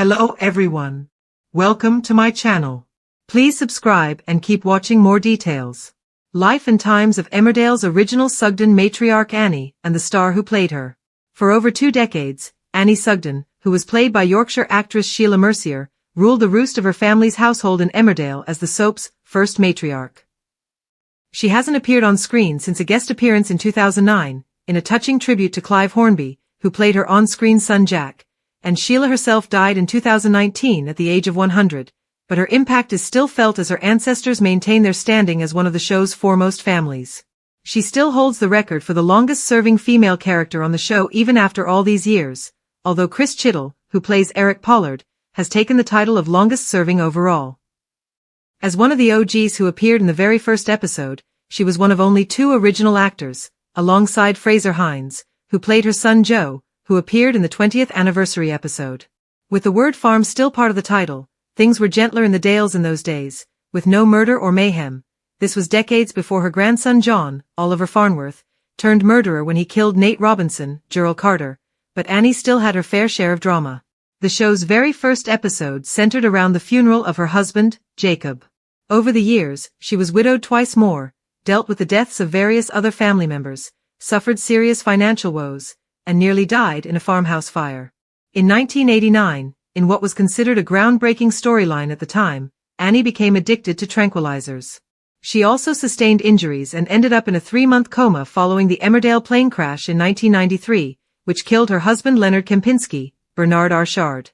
Hello everyone. Welcome to my channel. Please subscribe and keep watching more details. Life and times of Emmerdale's original Sugden matriarch Annie and the star who played her. For over 2 decades, Annie Sugden, who was played by Yorkshire actress Sheila Mercier, ruled the roost of her family's household in Emmerdale as the soap's first matriarch. She hasn't appeared on screen since a guest appearance in 2009, in a touching tribute to Clive Hornby, who played her on-screen son Jack, and Sheila herself died in 2019 at the age of 100, but her impact is still felt as her ancestors maintain their standing as one of the show's foremost families. She still holds the record for the longest-serving female character on the show even after all these years, although Chris Chittell, who plays Eric Pollard, has taken the title of longest-serving overall. As one of the OGs who appeared in the very first episode, she was one of only 2 original actors, alongside Fraser Hines, who played her son Joe, who appeared in the 20th anniversary episode. With the word farm still part of the title, things were gentler in the Dales in those days, with no murder or mayhem. This was decades before her grandson John, Oliver Farnworth, turned murderer when he killed Nate Robinson, Gerald Carter, but Annie still had her fair share of drama. The show's very first episode centered around the funeral of her husband, Jacob. Over the years, she was widowed twice more, dealt with the deaths of various other family members, suffered serious financial woes, and nearly died in a farmhouse fire. In 1989, in what was considered a groundbreaking storyline at the time, Annie became addicted to tranquilizers. She also sustained injuries and ended up in a 3-month coma following the Emmerdale plane crash in 1993, which killed her husband Leonard Kempinski, Bernard Archard.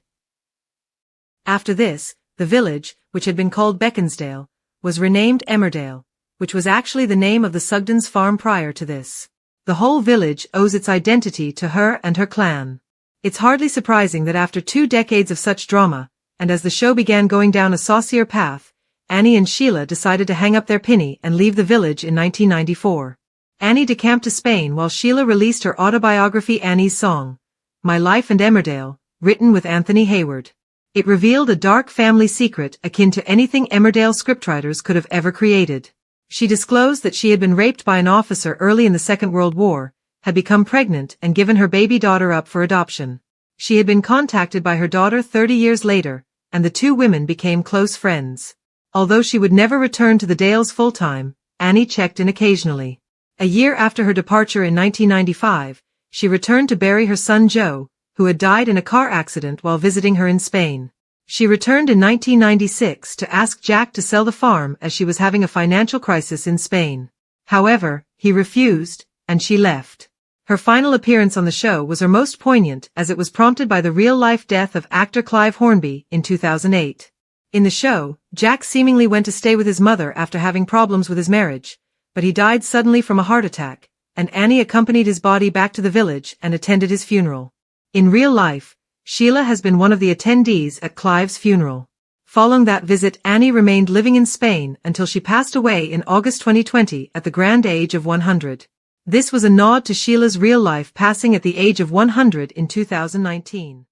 After this, the village, which had been called Beaconsdale, was renamed Emmerdale, which was actually the name of the Sugden's farm prior to this. The whole village owes its identity to her and her clan. It's hardly surprising that after 2 decades of such drama, and as the show began going down a saucier path, Annie and Sheila decided to hang up their pinny and leave the village in 1994. Annie decamped to Spain while Sheila released her autobiography Annie's Song, My Life and Emmerdale, written with Anthony Hayward. It revealed a dark family secret akin to anything Emmerdale scriptwriters could have ever created. She disclosed that she had been raped by an officer early in the Second World War, had become pregnant and given her baby daughter up for adoption. She had been contacted by her daughter 30 years later, and the 2 women became close friends. Although she would never return to the Dales full-time, Annie checked in occasionally. A year after her departure in 1995, she returned to bury her son Joe, who had died in a car accident while visiting her in Spain. She returned in 1996 to ask Jack to sell the farm as she was having a financial crisis in Spain. However, he refused, and she left. Her final appearance on the show was her most poignant as it was prompted by the real-life death of actor Clive Hornby in 2008. In the show, Jack seemingly went to stay with his mother after having problems with his marriage, but he died suddenly from a heart attack, and Annie accompanied his body back to the village and attended his funeral. In real life, Sheila has been one of the attendees at Clive's funeral. Following that visit, Annie remained living in Spain until she passed away in August 2020 at the grand age of 100. This was a nod to Sheila's real life passing at the age of 100 in 2019.